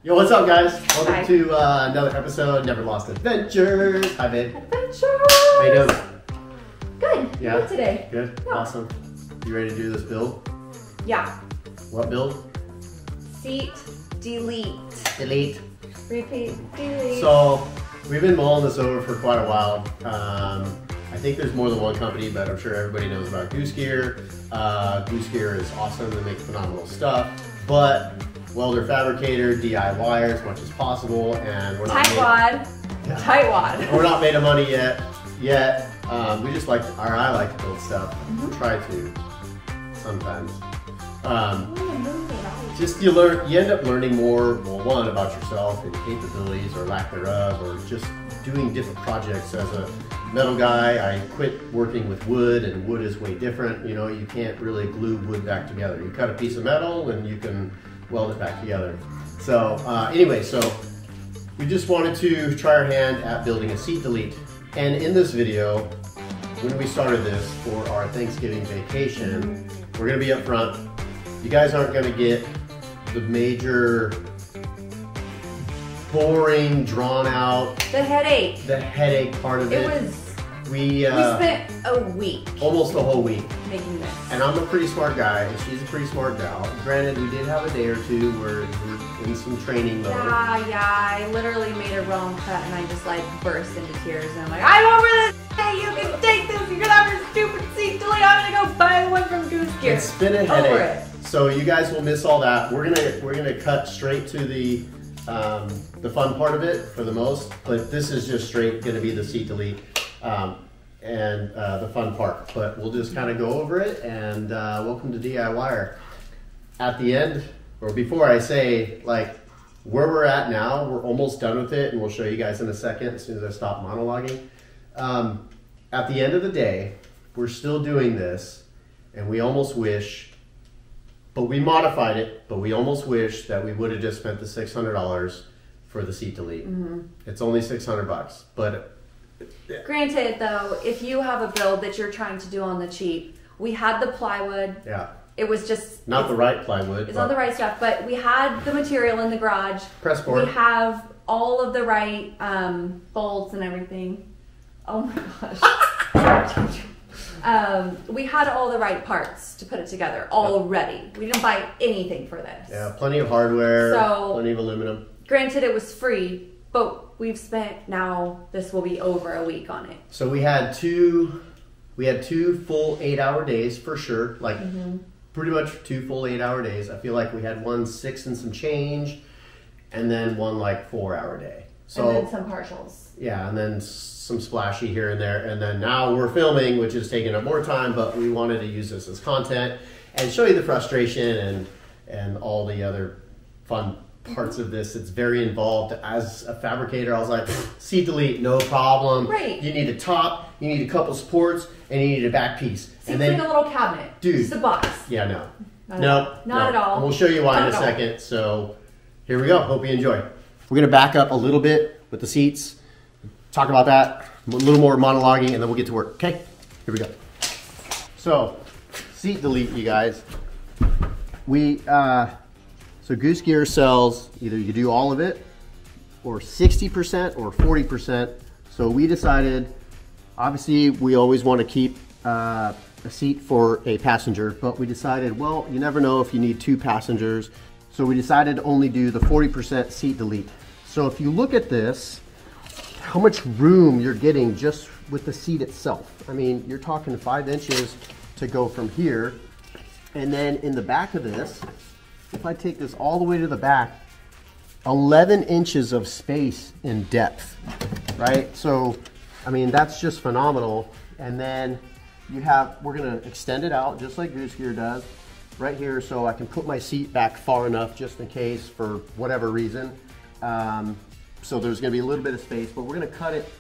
Yo, what's up, guys? Welcome Hi. to another episode of Never Lost Adventures. Hi, babe. Adventures! How you doing? Good. Yeah? Good today. Good? Yeah. Awesome. You ready to do this build? Yeah. What build? Seat, delete. Delete. Repeat, delete. So, we've been mulling this over for quite a while. I think there's more than one company, but I'm sure everybody knows about Goose Gear. Goose Gear is awesome. They make phenomenal stuff. But welder fabricator, DIYer as much as possible, and we're not Tightwad. We're not made of money yet. We just like, or I like to build stuff. Try to sometimes. Just you end up learning more. Well, one about yourself and capabilities or lack thereof, or just doing different projects. As a metal guy, I quit working with wood, and wood is way different. You know, you can't really glue wood back together. You cut a piece of metal and you can weld it back together. So anyway, so we just wanted to try our hand at building a seat delete. And in this video, when we started this for our Thanksgiving vacation, we're gonna be up front. You guys aren't gonna get the major, boring, drawn out, The headache. the headache part of it. We spent a week. Almost a whole week. Making this. And I'm a pretty smart guy, and she's a pretty smart gal. Granted, we did have a day or two where we're in some training mode. Yeah, I literally made a wrong cut and I just like burst into tears and I'm like, I'm over this! Hey, you can take this! You're gonna have your stupid seat delete! I'm gonna go buy the one from Goose Gear. It's been a headache. So you guys will miss all that. We're gonna cut straight to the fun part of it for the most, but this is just straight gonna be the seat delete and the fun part. But we'll just kind of go over it, and welcome to DIYer. At the end, or before I say like where we're at now, we're almost done with it, and we'll show you guys in a second as soon as I stop monologuing. At the end of the day, we're still doing this, and we almost wish, but we modified it, but we almost wish that we would have just spent the $600 for the seat delete. It's only 600 bucks, but Granted though, if you have a build that you're trying to do on the cheap, we had the plywood. yeah, It was just not the right plywood. It's not the right stuff, but we had the material in the garage. Press board. We have all of the right bolts and everything. Oh my gosh. We had all the right parts to put it together already. We didn't buy anything for this. Yeah, plenty of hardware, So, plenty of aluminum. Granted, it was free, but we've spent now, this will be over a week on it. So we had two full 8-hour days for sure, like pretty much 2 full 8-hour days. I feel like we had one 6 and some change, and then one like 4-hour day. So and then some partials. yeah, and then some splashy here and there, and then now we're filming, which is taking up more time, but we wanted to use this as content and show you the frustration and all the other fun parts of this. It's very involved. As a fabricator, I was like, seat delete, no problem. Right. You need a top, you need a couple supports, and you need a back piece. Seems And then, like a little cabinet. dude, Just a box. yeah, no. Not at all. And we'll show you why Not in a at all. second. So here we go. Hope you enjoy. We're going to back up a little bit with the seats, talk about that, a little more monologuing, and then we'll get to work. Okay? Here we go. So, seat delete, you guys. So Goose Gear sells, either you do all of it, or 60% or 40%. So we decided, obviously we always want to keep a seat for a passenger, but we decided, well, you never know if you need 2 passengers. So we decided to only do the 40% seat delete. So if you look at this, how much room you're getting just with the seat itself. I mean, you're talking 5 inches to go from here. And then in the back of this, if I take this all the way to the back, 11 inches of space in depth, right? So, I mean, that's just phenomenal. And then you have, we're gonna extend it out just like Goose Gear does, right here, so I can put my seat back far enough just in case for whatever reason. So there's gonna be a little bit of space, but we're gonna cut it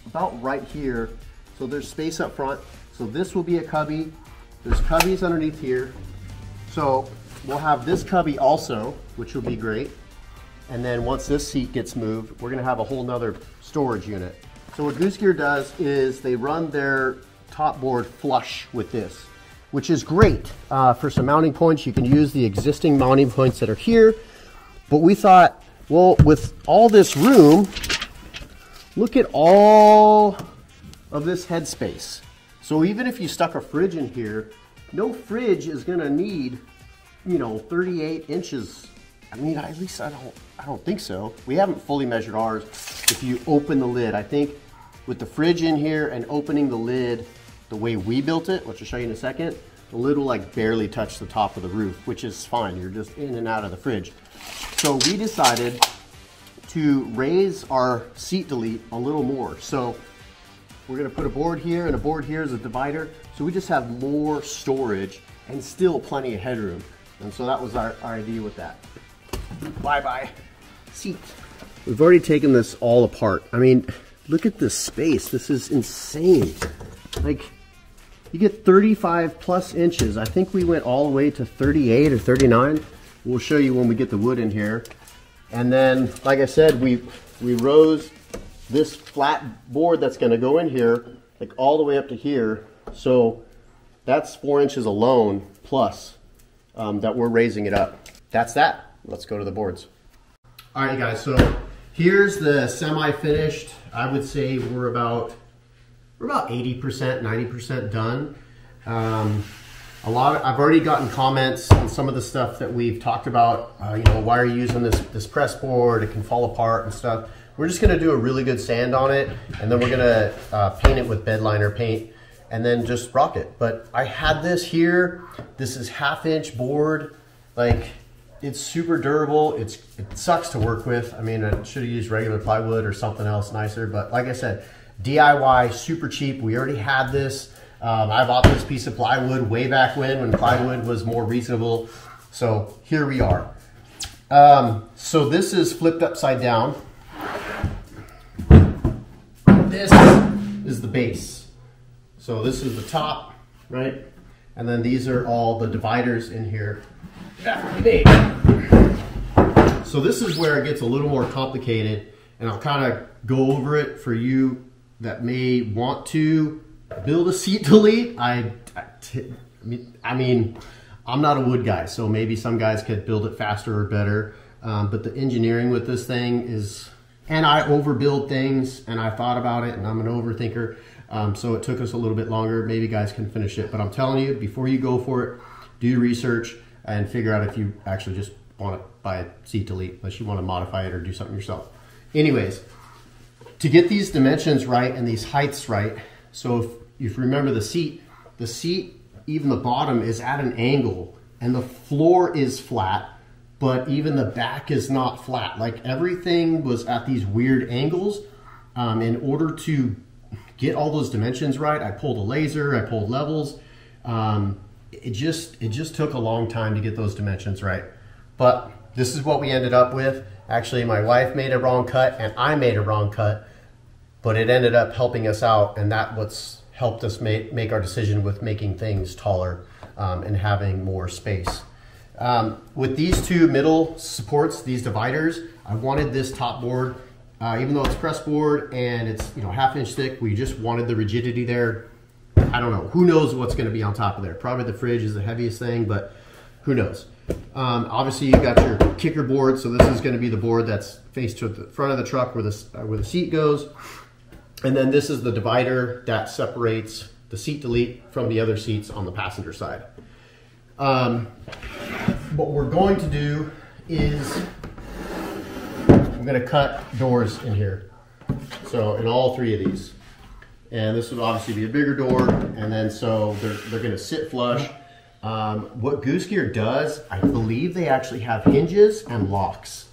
about right here. So there's space up front. So this will be a cubby. There's cubbies underneath here. So we'll have this cubby also, which will be great. And then once this seat gets moved, we're gonna have a whole nother storage unit. So what Goose Gear does is they run their top board flush with this, which is great. For some mounting points, you can use the existing mounting points that are here. But we thought, Well, with all this room, look at all of this headspace. So even if you stuck a fridge in here, no fridge is gonna need, you know, 38 inches. I mean, at least I don't think so. We haven't fully measured ours. If you open the lid, I think with the fridge in here and opening the lid the way we built it, which I'll show you in a second, the lid will like barely touch the top of the roof, which is fine. You're just in and out of the fridge. So we decided to raise our seat delete a little more. So we're gonna put a board here and a board here as a divider. So we just have more storage and still plenty of headroom. And so that was our idea with that. Bye-bye seat. We've already taken this all apart. I mean, look at this space. This is insane. Like, you get 35 plus inches. I think we went all the way to 38 or 39. We'll show you when we get the wood in here. And then, like I said, we rose this flat board that's gonna go in here, like all the way up to here. So that's 4 inches alone plus that we're raising it up. That's that. Let's go to the boards. All right, guys, so here's the semi-finished. I would say we're about 80%, 90% done. I've already gotten comments on some of the stuff that we've talked about. You know, why are you using this press board? It can fall apart and stuff. We're just gonna do a really good sand on it, and then we're gonna paint it with bedliner paint and then just rock it. But I had this here. This is 1/2 inch board. Like, it's super durable. It sucks to work with. I mean, I should have used regular plywood or something else nicer, but like I said, DIY, super cheap. We already had this. I bought this piece of plywood way back when plywood was more reasonable. So here we are. So this is flipped upside down. This is the base. So this is the top, right? And then these are all the dividers in here. So this is where it gets a little more complicated, and I'll kind of go over it for you that may want to build a seat delete. I mean, I'm not a wood guy, so maybe some guys could build it faster or better, but the engineering with this thing is, and I overbuild things, and I thought about it, and I'm an overthinker, so it took us a little bit longer. Maybe guys can finish it, but I'm telling you, before you go for it, do research and figure out if you actually just want to buy a seat delete, unless you want to modify it or do something yourself. Anyways, to get these dimensions right and these heights right, so if you remember the seat, even the bottom is at an angle and the floor is flat, but even the back is not flat. Like, everything was at these weird angles. In order to get all those dimensions right, I pulled a laser, I pulled levels. It just took a long time to get those dimensions right. But this is what we ended up with. Actually, my wife made a wrong cut and I made a wrong cut, but it ended up helping us out, and that's what's helped us make our decision with making things taller and having more space. With these two middle supports, these dividers, I wanted this top board, even though it's press board and it's 1/2 inch thick, we just wanted the rigidity there. I don't know, who knows what's gonna be on top of there. Probably the fridge is the heaviest thing, but who knows. Obviously you got your kicker board, so this is gonna be the board that's faced to the front of the truck where the seat goes. And then this is the divider that separates the seat delete from the other seats on the passenger side. What we're going to do is I'm gonna cut doors in here. So in all three of these. And this would obviously be a bigger door, and then so they're gonna sit flush. What Goose Gear does, I believe they actually have hinges and locks.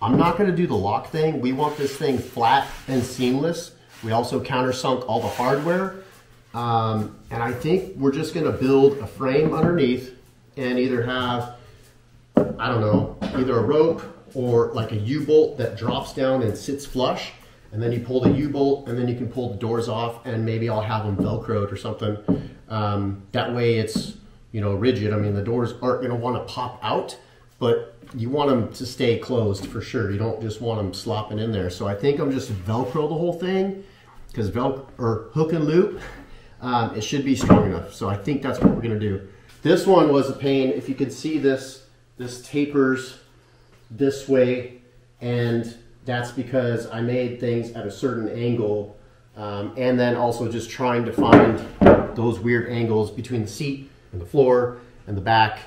I'm not gonna do the lock thing. We want this thing flat and seamless. We also countersunk all the hardware. And I think we're just gonna build a frame underneath and either have, I don't know, either a rope or like a U-bolt that drops down and sits flush. And then you pull the U-bolt and then you can pull the doors off, and maybe I'll have them Velcroed or something. That way it's, rigid. I mean, the doors aren't gonna wanna pop out, but you want them to stay closed for sure. You don't just want them slopping in there. So I think I'm just Velcro the whole thing, because hook and loop, it should be strong enough. So I think that's what we're gonna do. This one was a pain. If you can see this tapers this way, and that's because I made things at a certain angle, and then also just trying to find those weird angles between the seat and the floor and the back.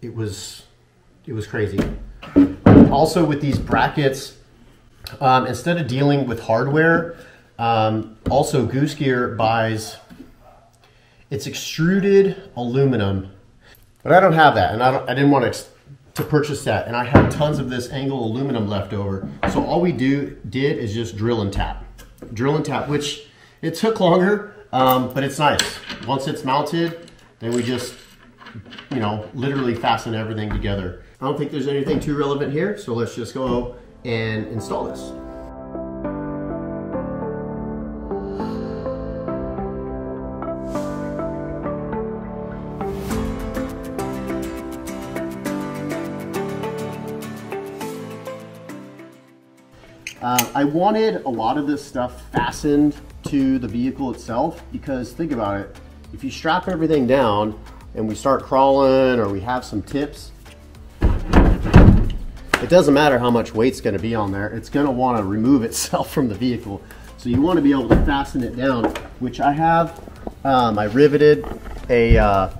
It was crazy. Also with these brackets, instead of dealing with hardware, also Goose Gear buys, it's extruded aluminum, but I don't have that, and I didn't want to purchase that, and I had tons of this angle aluminum left over. So all we did is just drill and tap, which it took longer, but it's nice. Once it's mounted, then we just, you know, literally fasten everything together. I don't think there's anything too relevant here, so let's just go and install this. I wanted a lot of this stuff fastened to the vehicle itself, because think about it, if you strap everything down and we start crawling or we have some tips, it doesn't matter how much weight's going to be on there, it's going to want to remove itself from the vehicle. So you want to be able to fasten it down, which I have. I riveted a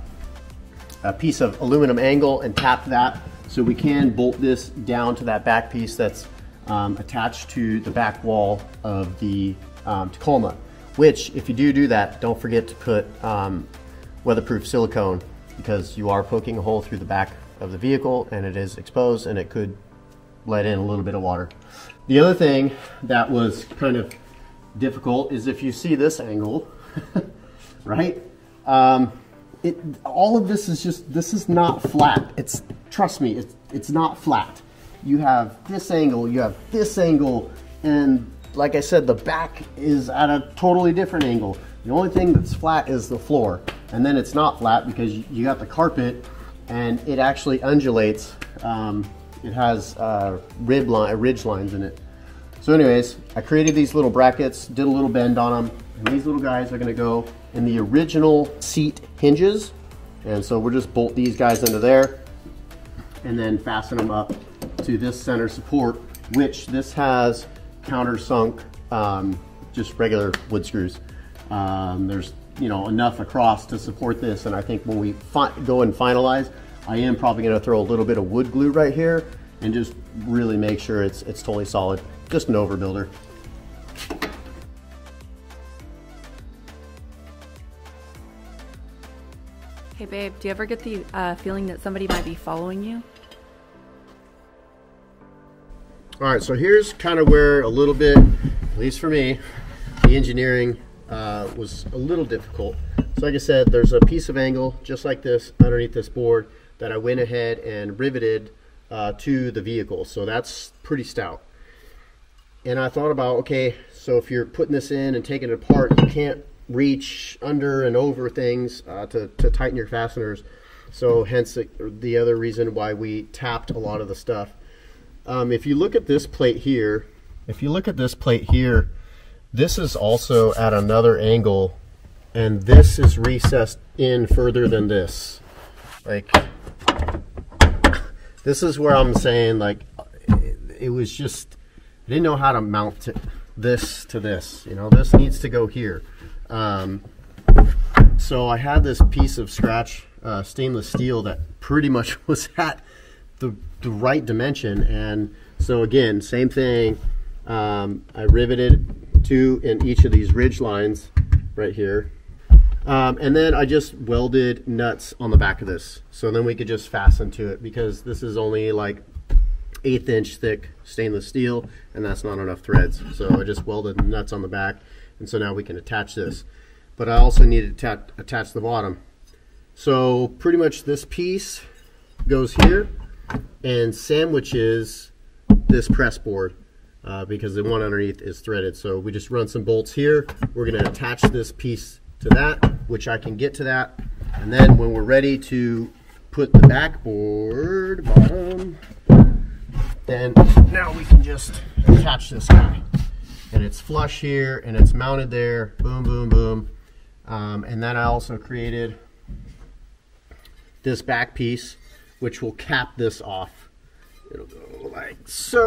piece of aluminum angle and tapped that, so we can bolt this down to that back piece that's attached to the back wall of the Tacoma, which if you do that, don't forget to put weatherproof silicone, because you are poking a hole through the back of the vehicle and it is exposed and it could let in a little bit of water. The other thing that was kind of difficult is if you see this angle, right? All of this is just, this is not flat. Trust me, it's not flat. You have this angle, you have this angle, and like I said, the back is at a totally different angle. The only thing that's flat is the floor, and then it's not flat because you got the carpet and it actually undulates. It has ridge lines in it. So anyways, I created these little brackets, did a little bend on them, and these little guys are gonna go in the original seat hinges. And so we'll just bolt these guys into there and then fasten them up to this center support, which this has countersunk, just regular wood screws. There's, you know, enough across to support this, and I think when we go and finalize, I am probably going to throw a little bit of wood glue right here and just really make sure it's totally solid. Just an overbuilder. Hey babe, do you ever get the feeling that somebody might be following you? All right, so here's kind of where a little bit, at least for me, the engineering was a little difficult. So like I said, there's a piece of angle just like this underneath this board that I went ahead and riveted to the vehicle. So that's pretty stout. And I thought about, okay, so if you're putting this in and taking it apart, you can't reach under and over things to tighten your fasteners. So hence the other reason why we tapped a lot of the stuff. If you look at this plate here, this is also at another angle, and this is recessed in further than this. Like, this is where I'm saying, like, it was just, I didn't know how to mount this to this. You know, this needs to go here. So I had this piece of scratch stainless steel that pretty much was at the right dimension, and so again, same thing. I riveted two in each of these ridge lines right here, and then I just welded nuts on the back of this, so then we could just fasten to it, because this is only like 1/8 inch thick stainless steel, and that's not enough threads. So I just welded nuts on the back, and so now we can attach this. But I also needed to attach the bottom. So pretty much this piece goes here and sandwiches this press board, because the one underneath is threaded. So we just run some bolts here. We're going to attach this piece to that, which I can get to that. And then when we're ready to put the backboard bottom, then now we can just attach this guy. And it's flush here and it's mounted there. Boom, boom, boom. And then I also created this back piece, which will cap this off. It'll go like so.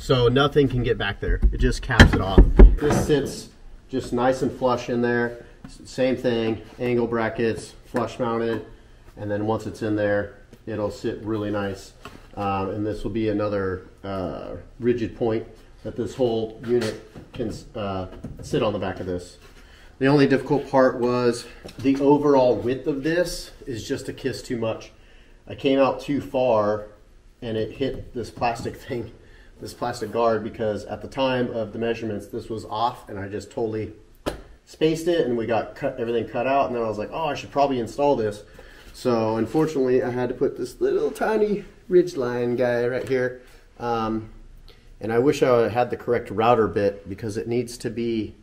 so nothing can get back there. It just caps it off. This sits just nice and flush in there. Same thing, angle brackets, flush mounted, and then once it's in there, it'll sit really nice. And this will be another rigid point that this whole unit can sit on the back of this. The only difficult part was the overall width of this is just a kiss too much. I came out too far and it hit this plastic thing, this plastic guard, because at the time of the measurements this was off and I just totally spaced it and we got everything cut out, and then I was like, oh, I should probably install this. So unfortunately I had to put this little tiny ridgeline guy right here. And I wish I had the correct router bit because it needs to be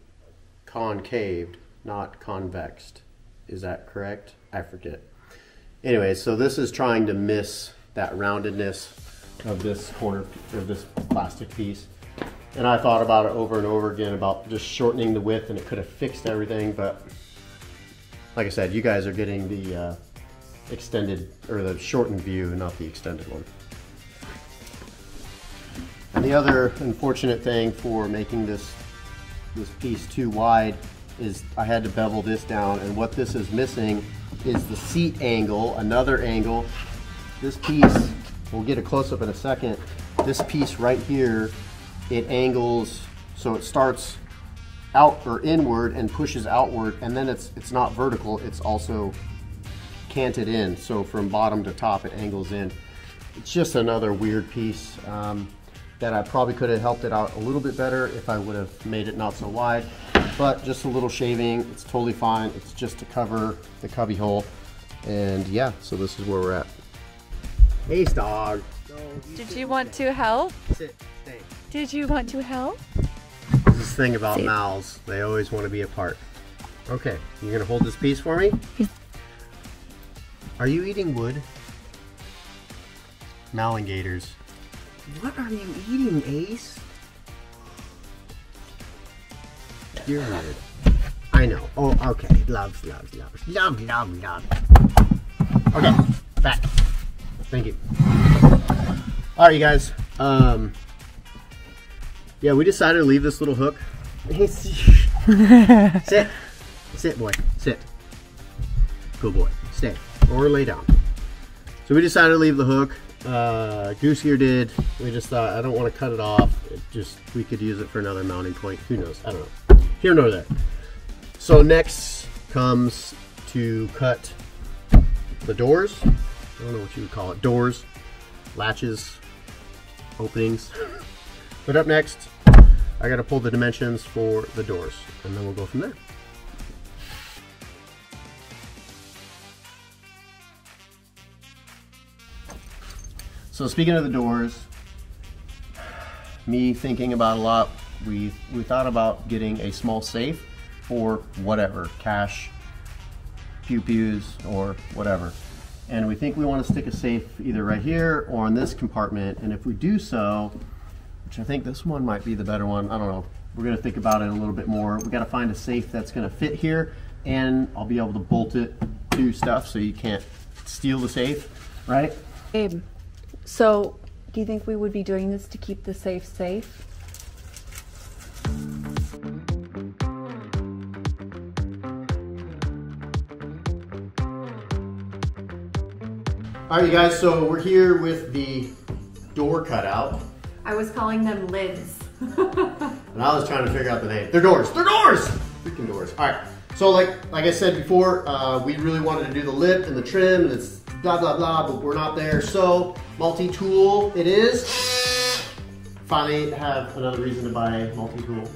concaved, not convexed. Is that correct? I forget. Anyway, so this is trying to miss that roundedness of this corner, of this plastic piece. And I thought about it over and over again about just shortening the width, and it could have fixed everything, but like I said, you guys are getting the extended, or the shortened view, not the extended one. And the other unfortunate thing for making this piece too wide is I had to bevel this down, and what this is missing is the seat angle, another angle. This piece, we'll get a close-up in a second, this piece right here, it angles, so it starts out or inward and pushes outward, and then it's not vertical, it's also canted in, so from bottom to top it angles in. It's just another weird piece that I probably could have helped it out a little bit better if I would have made it not so wide, but just a little shaving, it's totally fine. It's just to cover the cubby hole, and yeah, so this is where we're at. Hey, dog. Did you want to help? Sit, stay. Did you want to help? This thing about mouths, they always want to be apart. Okay, you're gonna hold this piece for me? Are you eating wood? Malingators. What are you eating, Ace? You're weird. I know. Oh, okay. Love. Okay, back. Thank you. All right, you guys. Yeah, we decided to leave this little hook. Sit. Sit, boy. Sit. Good boy. Stay. Or lay down. So we decided to leave the hook. Goose Gear did. We just thought, I don't want to cut it off. We could use it for another mounting point. Who knows? I don't know. Here nor there. So next comes to cut the doors. I don't know what you would call it. Doors, latches, openings. But up next, I got to pull the dimensions for the doors, and then we'll go from there. So speaking of the doors, me thinking about a lot, we thought about getting a small safe for whatever, cash, pew-pews, or whatever. And we think we want to stick a safe either right here or in this compartment. And if we do so, which I think this one might be the better one, I don't know. We're going to think about it a little bit more. We got to find a safe that's going to fit here, and I'll be able to bolt it to stuff so you can't steal the safe, right? Babe, so do you think we would be doing this to keep the safe safe? All right, you guys, so we're here with the door cutout. I was calling them lids. And I was trying to figure out the name. They're doors. They're doors! Freaking doors. All right. So like I said before, we really wanted to do the lip and the trim, and it's blah, blah, blah, but we're not there. So multi-tool it is. Finally have another reason to buy multi-tool.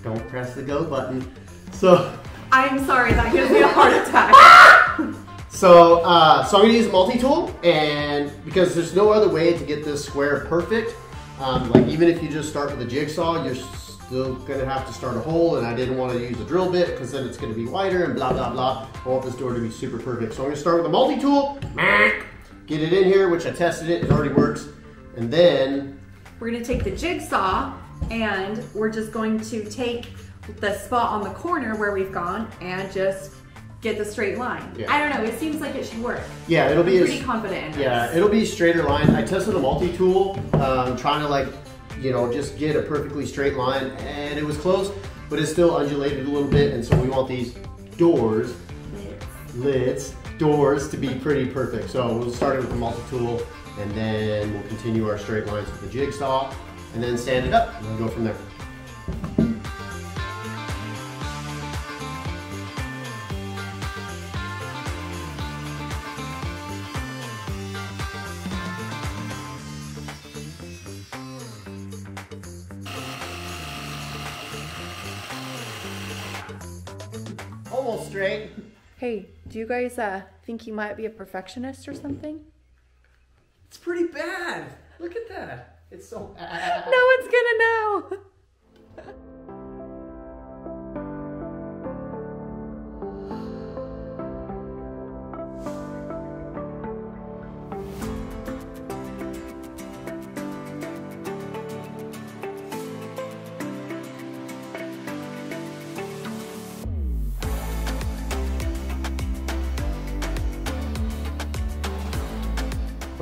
Don't press the go button. So. I'm sorry, that gives me a heart attack. So I'm gonna use multi-tool, and because there's no other way to get this square perfect. Like even if you just start with a jigsaw, you're still gonna have to start a hole, and I didn't want to use a drill bit because then it's gonna be wider and blah, blah, blah. I want this door to be super perfect. So I'm gonna start with a multi-tool, get it in here, which I tested it already works. And then we're gonna take the jigsaw and we're just going to take the spot on the corner where we've gone and just get the straight line. Yeah. I don't know, it seems like it should work. Yeah, it'll be pretty confident in yeah, this. It'll be a straighter line. I tested a multi-tool, trying to like you know, just get a perfectly straight line, and it was close, but it still undulated a little bit, and so we want these doors, doors to be pretty perfect. So we'll start it with the multi-tool, and then we'll continue our straight lines with the jigsaw, and then sand it up, and then go from there. Almost straight. Hey, do you guys think you might be a perfectionist or something? It's pretty bad. Look at that. It's so bad. No one's gonna know.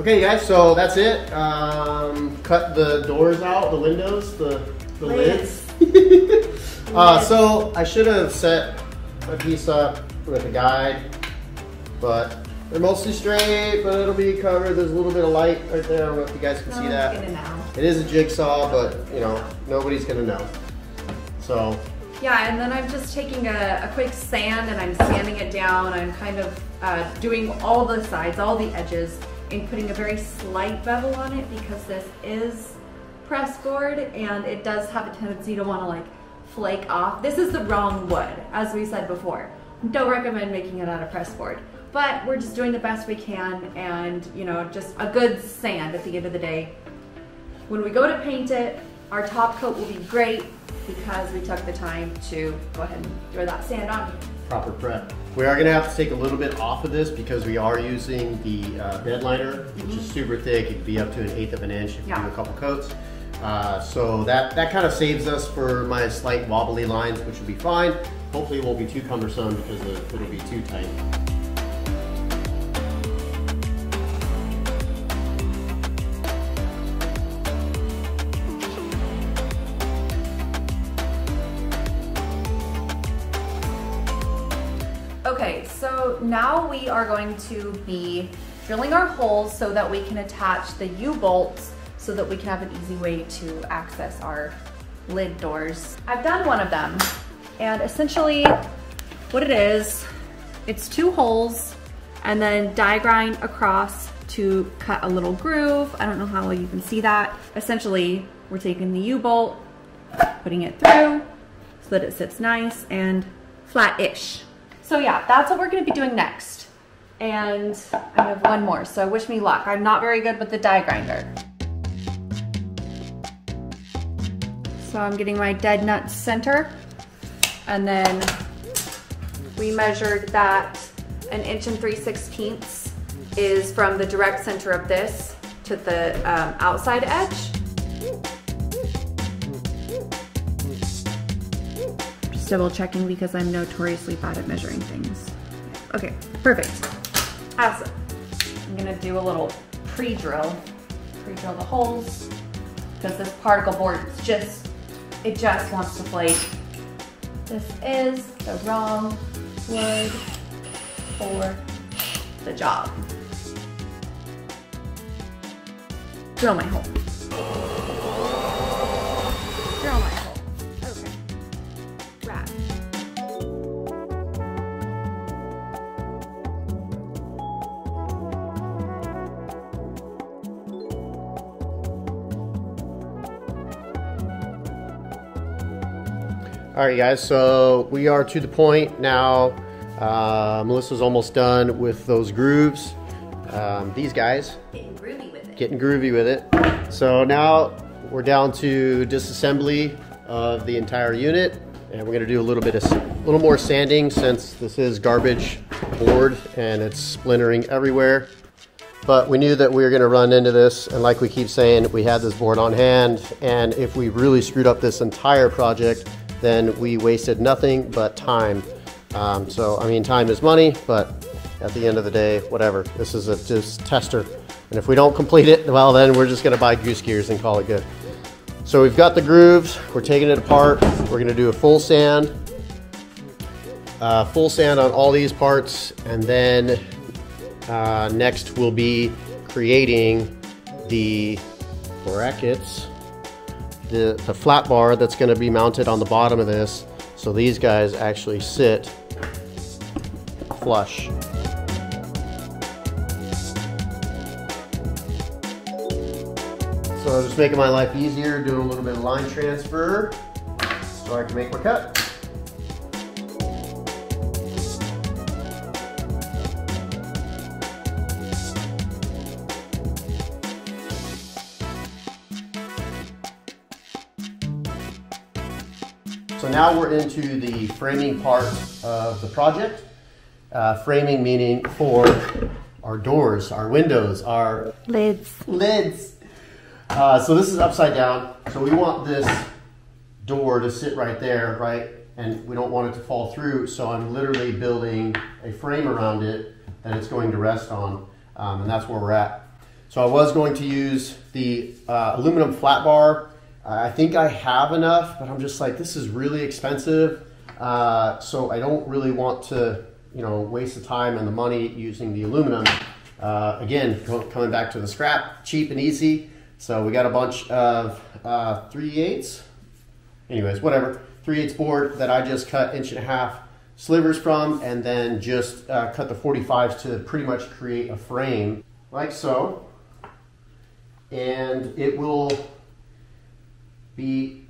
Okay guys, so that's it. Cut the doors out, the windows, the lids. So I should have set a piece up with a guide, but they're mostly straight, but it'll be covered. There's a little bit of light right there. I don't know if you guys can see that. It is a jigsaw, but you know, nobody's gonna know. So. Yeah, and then I'm just taking a quick sand and I'm sanding it down. I'm kind of doing all the sides, all the edges, and putting a very slight bevel on it because this is press board and it does have a tendency to want to like flake off. This is the wrong wood, as we said before. Don't recommend making it out of press board, but we're just doing the best we can, and you know, just a good sand at the end of the day. When we go to paint it, our top coat will be great because we took the time to go ahead and throw that sand on. Proper prep. We are going to have to take a little bit off of this because we are using the bed liner, which is super thick. It could be up to 1/8 of an inch if you do a couple coats. So that kind of saves us for my slight wobbly lines, which will be fine. Hopefully it won't be too cumbersome because it'll be too tight. Okay, so now we are going to be drilling our holes so that we can attach the U-bolts so that we can have an easy way to access our lid doors. I've done one of them, and essentially what it is, it's 2 holes and then die grind across to cut a little groove. I don't know how well you can see that. Essentially, we're taking the U-bolt, putting it through so that it sits nice and flat-ish. So yeah, that's what we're gonna be doing next. And I have one more, so wish me luck. I'm not very good with the die grinder. So I'm getting my dead nut center, and then we measured that 1 3/16 is from the direct center of this to the outside edge. Just double checking because I'm notoriously bad at measuring things. Okay, perfect. Awesome. I'm gonna do a little pre-drill the holes because this particle board is it just wants to flake. This is the wrong wood for the job. Drill my hole. Drill my hole. Okay. Rad. All right, guys, so we are to the point now. Melissa's almost done with those grooves. These guys. Getting groovy with it. So now we're down to disassembly of the entire unit, and we're gonna do a little more sanding since this is garbage board and it's splintering everywhere. But we knew that we were gonna run into this, and like we keep saying, we had this board on hand, and if we really screwed up this entire project, then we wasted nothing but time. So, I mean, time is money, but at the end of the day, whatever. This is just tester. And if we don't complete it, well, then we're just gonna buy Goose Gears and call it good. So we've got the grooves, we're taking it apart. We're gonna do a full sand on all these parts, and then next we'll be creating the brackets, the flat bar that's gonna be mounted on the bottom of this. So these guys actually sit flush. So I'm just making my life easier, doing a little bit of line transfer so I can make my cut. So now we're into the framing part of the project. Framing meaning for our doors, our windows, our lids. So this is upside down. So we want this door to sit right there, right? And we don't want it to fall through. So I'm literally building a frame around it that it's going to rest on. And that's where we're at. So I was going to use the aluminum flat bar. I think I have enough, but I'm just like, this is really expensive. So I don't really want to, waste the time and the money using the aluminum. Again, coming back to the scrap, cheap and easy. So we got a bunch of 3/8, anyways, whatever, 3/8 board that I just cut 1.5 inch slivers from, and then just cut the 45s to pretty much create a frame like so. And it will be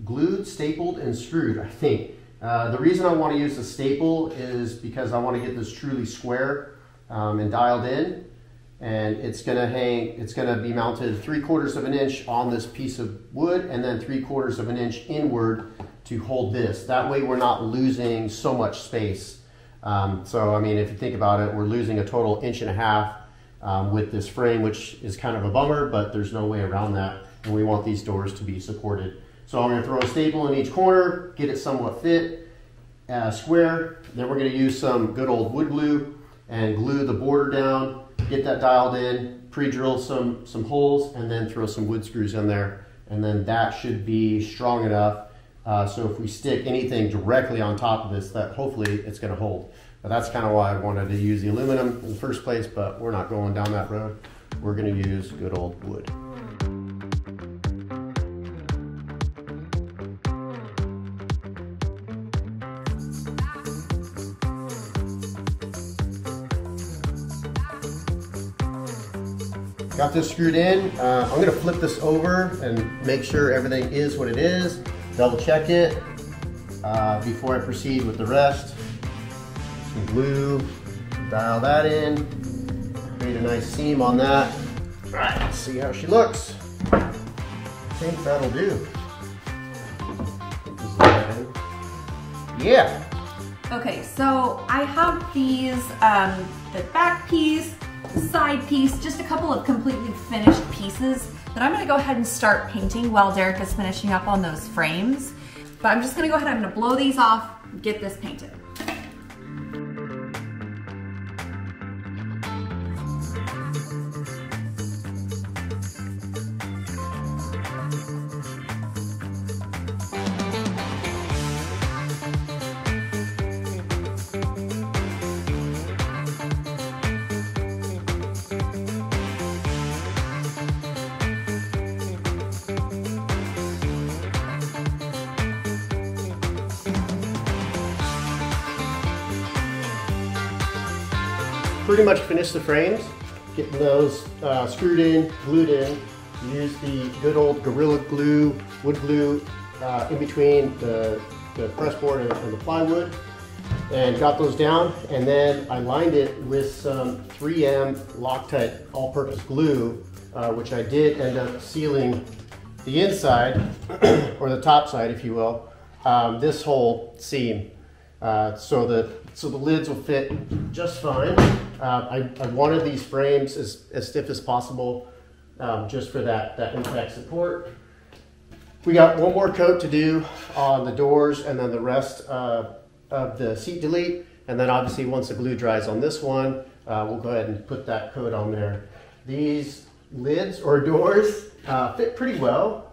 glued, stapled, and screwed, I think. The reason I want to use the staple is because I want to get this truly square and dialed in, and it's going to be mounted 3/4 inch on this piece of wood, and then 3/4 inch inward to hold this. That way we're not losing so much space. So I mean, if you think about it, we're losing a total 1.5 inch with this frame, which is kind of a bummer, but there's no way around that. And we want these doors to be supported. So I'm going to throw a staple in each corner, get it somewhat fit, square. Then we're going to use some good old wood glue and glue the border down, get that dialed in, pre-drill some holes, and then throw some wood screws in there. And then that should be strong enough so if we stick anything directly on top of this, that hopefully it's going to hold. But that's kind of why I wanted to use the aluminum in the first place, but we're not going down that road. We're going to use good old wood. Got this screwed in. I'm going to flip this over and make sure everything is what it is. Double check it before I proceed with the rest. Some glue, dial that in, create a nice seam on that. All right, let's see how she looks. I think that'll do. Yeah. Okay, so I have these, the back piece, side piece, just a couple of completely finished pieces that I'm gonna go ahead and start painting while Derek is finishing up on those frames. But I'm just gonna go ahead, I'm gonna blow these off, get this painted. Pretty much finished the frames, getting those screwed in, glued in. Use the good old Gorilla Glue, wood glue in between the press board and the plywood, and got those down. And then I lined it with some 3M Loctite all-purpose glue, which I did end up sealing the inside, or the top side, if you will, this whole seam, so the lids will fit just fine. I wanted these frames as stiff as possible, just for that impact support. We got one more coat to do on the doors, and then the rest of the seat delete. And then obviously once the glue dries on this one, we'll go ahead and put that coat on there. These lids or doors fit pretty well.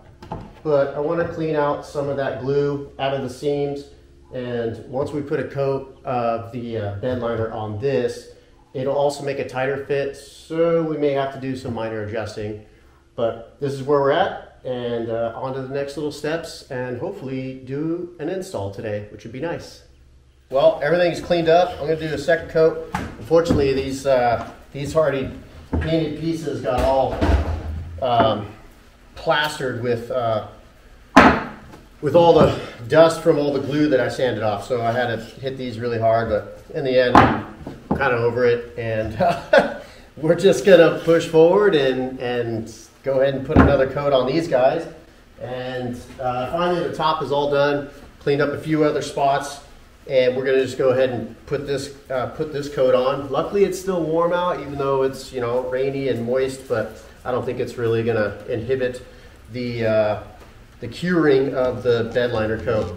but I want to clean out some of that glue out of the seams. And once we put a coat of the bed liner on this, it'll also make a tighter fit. So we may have to do some minor adjusting, but this is where we're at, and on to the next little steps, and hopefully do an install today, which would be nice. Well, everything's cleaned up. I'm going to do a second coat. Unfortunately, these already painted pieces got all plastered with all the dust from all the glue that I sanded off. So I had to hit these really hard, but in the end, I'm kind of over it. And we're just going to push forward and go ahead and put another coat on these guys. And finally, the top is all done. Cleaned up a few other spots. And we're going to just go ahead and put this coat on. Luckily, it's still warm out, even though it's, you know, rainy and moist, but I don't think it's really going to inhibit the curing of the bed liner coat.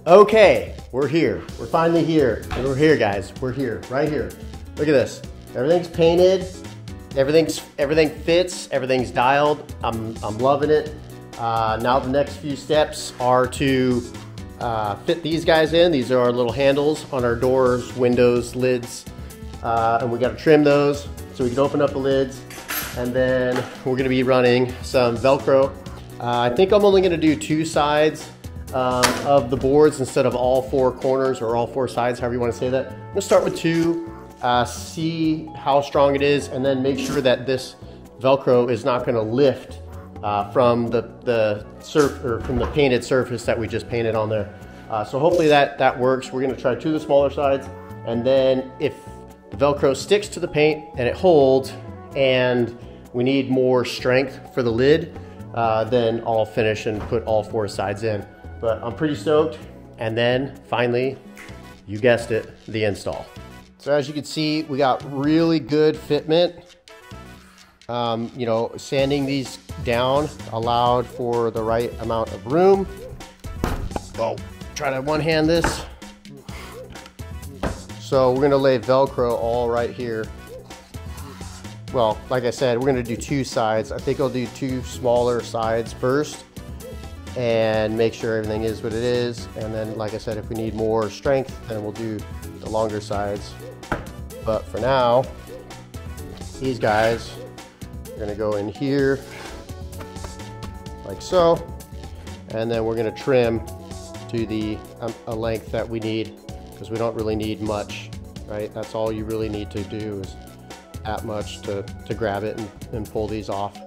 Okay, we're here. We're finally here. We're here, guys. We're here, right here. Look at this. Everything's painted. Everything fits. Everything's dialed. I'm loving it. Now the next few steps are to fit these guys in. These are our little handles on our doors, windows, lids, and we got to trim those so we can open up the lids. And then we're going to be running some Velcro. I think I'm only going to do 2 sides of the boards instead of all 4 corners or all 4 sides, however you want to say that. I'm going to start with 2, see how strong it is, and then make sure that this Velcro is not going to lift from from the painted surface that we just painted on there. So hopefully that works. We're going to try 2 of the smaller sides, and then if the Velcro sticks to the paint and it holds and we need more strength for the lid, then I'll finish and put all 4 sides in. But I'm pretty stoked. And then finally, you guessed it, the install. So as you can see, we got really good fitment. You know, sanding these down allowed for the right amount of room. Oh, try to one-hand this. So we're gonna lay Velcro all right here. Well, like I said, we're gonna do 2 sides. I think I'll do 2 smaller sides first and make sure everything is what it is. And then, like I said, if we need more strength, then we'll do the longer sides. But for now, these guys are gonna go in here like so. And then we're gonna trim to the a length that we need, because we don't really need much, right? That's all you really need to do is that much to grab it and pull these off.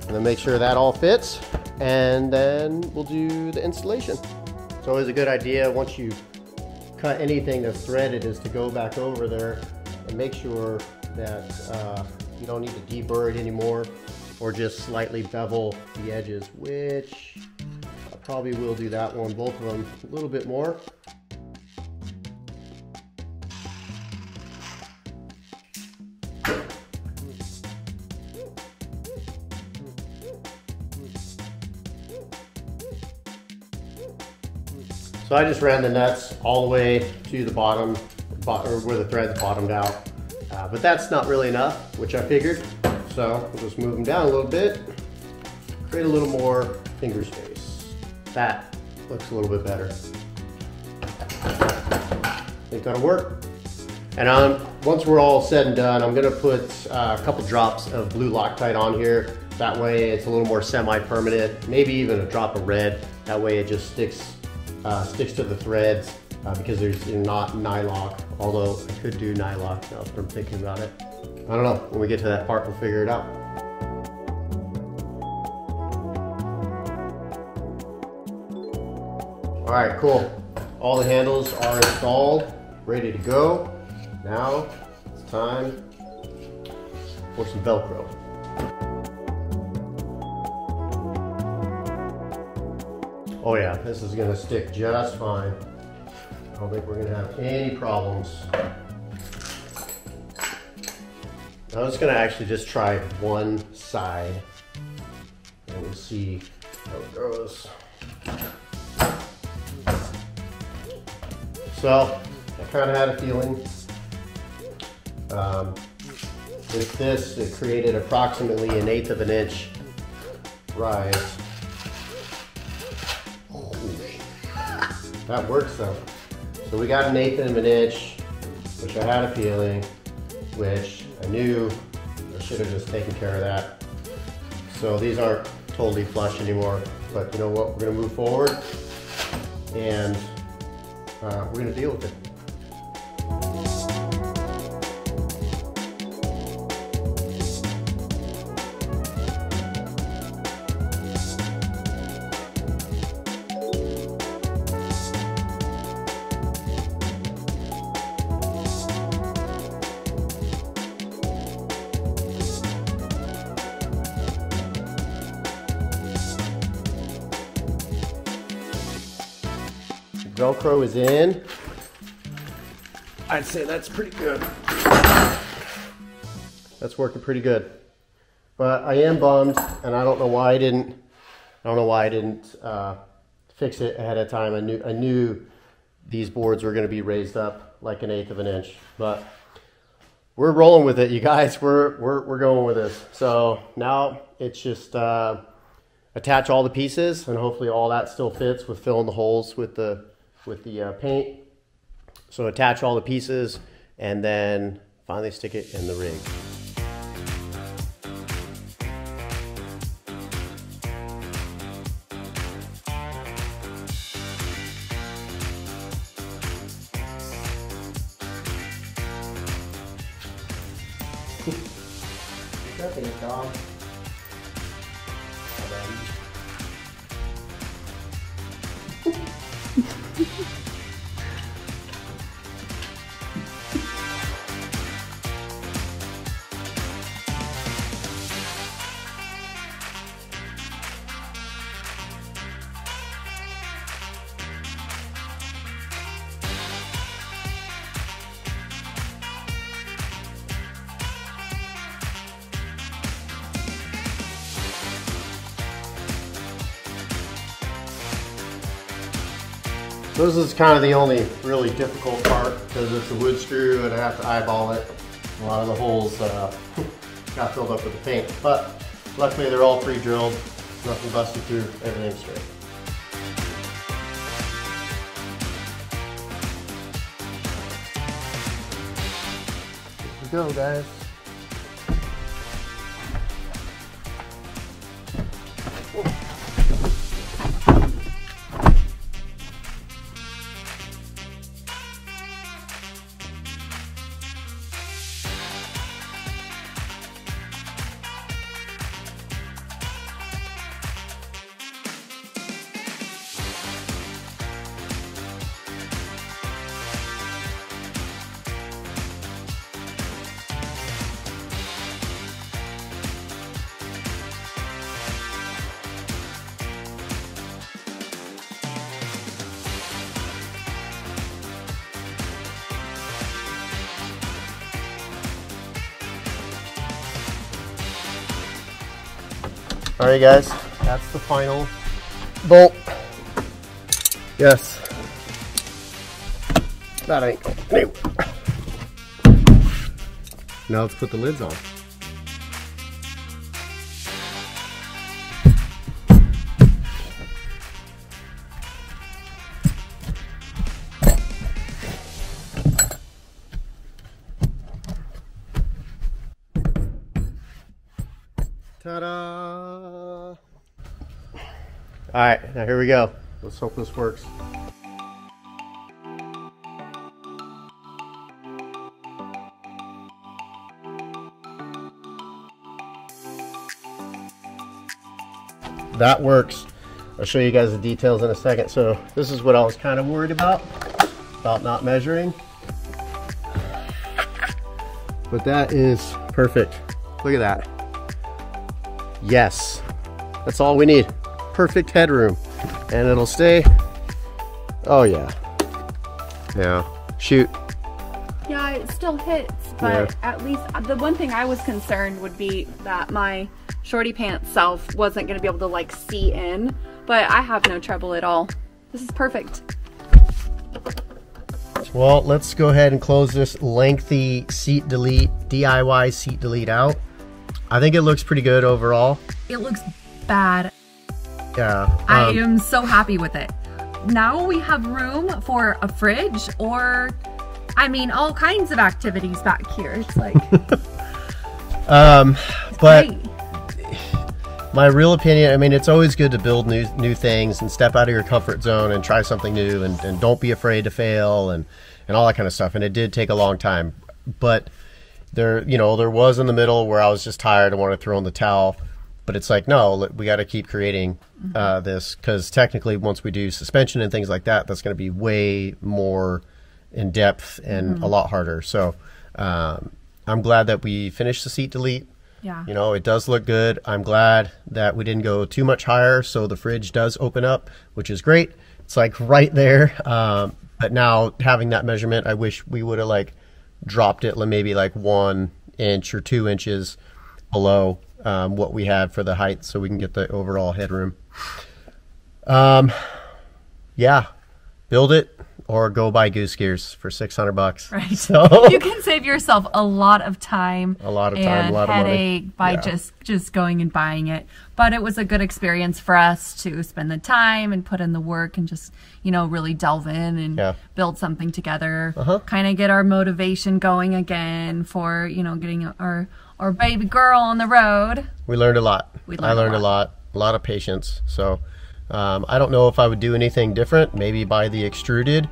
And then make sure that all fits, and then we'll do the installation. It's always a good idea once you cut anything that's threaded is to go back over there and make sure that you don't need to deburr it anymore, or just slightly bevel the edges, which I probably will do that one, both of them a little bit more. So I just ran the nuts all the way to the bottom, or where the threads bottomed out. But that's not really enough, which I figured. So we'll just move them down a little bit, create a little more finger space. That looks a little bit better. I think that'll work. And once we're all said and done, I'm gonna put a couple drops of blue Loctite on here. That way it's a little more semi-permanent, maybe even a drop of red. That way it just sticks to the threads, because there's not nylock, although I could do nylock now that I'm thinking about it. I don't know, when we get to that part, we'll figure it out. All right, cool. All the handles are installed, ready to go. Now it's time for some Velcro. Oh yeah, this is gonna stick just fine. I don't think we're gonna have any problems. I was gonna actually just try one side and we'll see how it goes. So I kind of had a feeling with this, it created approximately 1/8 of an inch rise. That works though. So we got 1/8 of an inch, which I had a feeling, which I knew I should have just taken care of that. So these aren't totally flush anymore, but you know what? We're gonna move forward and we're gonna deal with it. Velcro is in. I'd say that's pretty good. That's working pretty good. But I am bummed, and I don't know why I didn't. Fix it ahead of time. I knew these boards were going to be raised up like 1/8 of an inch. But we're rolling with it, you guys. We're going with this. So now it's just attach all the pieces, and hopefully all that still fits with filling the holes with the paint. So attach all the pieces and then finally stick it in the rig. That thing, dog. This is kind of the only really difficult part because it's a wood screw and I have to eyeball it. A lot of the holes got filled up with the paint, but luckily they're all pre-drilled, nothing busted through, everything's straight. Here we go, guys. All right, guys, that's the final bolt. Yes. That ain't going. Now let's put the lids on. Ta-da! All right, now here we go. Let's hope this works. That works. I'll show you guys the details in a second. So this is what I was kind of worried about not measuring. But that is perfect. Look at that. Yes, that's all we need. Perfect headroom, and it'll stay. Oh yeah. Yeah. Shoot. Yeah, it still hits. But at least the one thing I was concerned would be that my shorty pants self wasn't going to be able to like see in, but I have no trouble at all. This is perfect. Well, let's go ahead and close this lengthy seat delete, DIY seat delete out. I think it looks pretty good overall. It looks bad. Yeah. I am so happy with it. Now we have room for a fridge or, I mean, all kinds of activities back here. It's like, but great. My real opinion, I mean, it's always good to build new things and step out of your comfort zone and try something new and don't be afraid to fail and all that kind of stuff. And it did take a long time, but there was in the middle where I was just tired and wanted to throw in the towel. But it's like, no, we got to keep creating this, because technically once we do suspension and things like that, that's going to be way more in depth and a lot harder. So I'm glad that we finished the seat delete. Yeah. You know, it does look good. I'm glad that we didn't go too much higher, so the fridge does open up, which is great. It's like right there. But now having that measurement, I wish we would have like dropped it maybe like 1 inch or 2 inches below what we had for the height, so we can get the overall headroom. Yeah, build it or go buy Goose Gears for $600. Right. So you can save yourself a lot of time, a lot of money by just going and buying it. But it was a good experience for us to spend the time and put in the work and just, you know, really delve in and build something together. Kind of get our motivation going again for, you know, getting our baby girl on the road. We learned a lot. I learned a lot of patience. So I don't know if I would do anything different, maybe buy the extruded,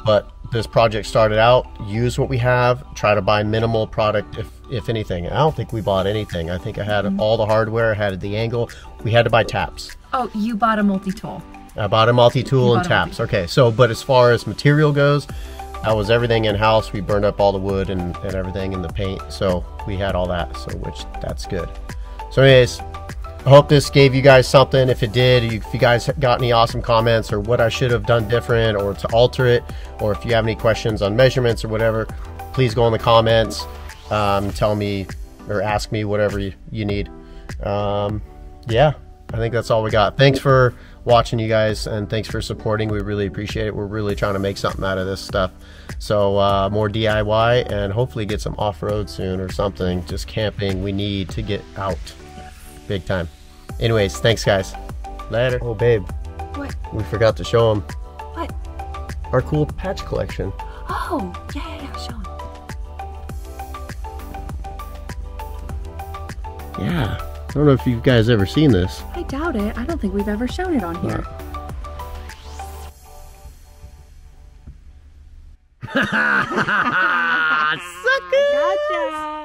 but this project started out, use what we have, try to buy minimal product if anything. I don't think we bought anything. I think I had all the hardware, I had the angle. We had to buy taps. Oh, you bought a multi-tool. I bought a multi-tool and taps. Okay, so but as far as material goes, that was everything in-house. We burned up all the wood and everything in the paint, so we had all that, so which that's good. So anyways, I hope this gave you guys something. If it did, if you guys got any awesome comments or what I should have done different or to alter it, or if you have any questions on measurements or whatever, please go in the comments, tell me or ask me whatever you need. Yeah, I think that's all we got. Thanks for watching, you guys, and thanks for supporting. We really appreciate it. We're really trying to make something out of this stuff. So more DIY and hopefully get some off-road soon or something. Just camping, we need to get out big time. Anyways, thanks guys. Later. Oh babe, what? We forgot to show them what? Our cool patch collection. Oh yeah, show them. Yeah, I don't know if you guys ever seen this. I doubt it. I don't think we've ever shown it on here. Sucker! Gotcha.